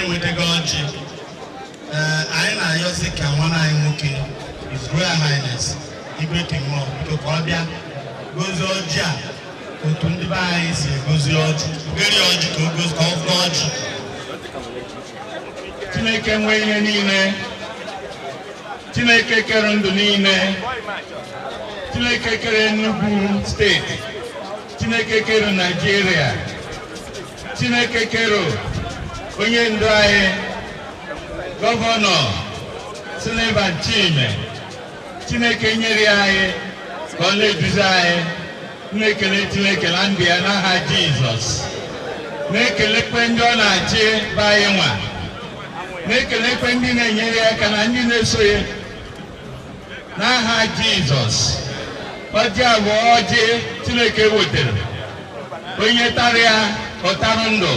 na-enwetago ọjị anyị na-ayọzi ka nwa anyị nwoke His Royal Highness Igwe Kimmo biko ka ọ bịa gozie ọjị a otu ndị be anyị si egozi ọjị geri ọjị ka o gozi ka ọ fụọ ọjị. Chineke nwe ihe niile, Chineke kere ndụ niile, Chineke kere Enugu steeti, Chineke kere Nigeria, Chineke kere onye ndu anyị Gọvanọ Sullivan Chime, Chineke nyere anyị ka ọ na-eduzi anyị. Na-ekele Chineke na ndị ya n'aha Jizọs. Na-ekelekwe ndị ọ na-achị be anyị nwa. Na-ekelekwe ndị na-enyere ya aka na ndị na-eso ya n'aha Jizọs. Ọjị abụọ ọjị Chineke wetara onye tara ya ọ tara ndụ.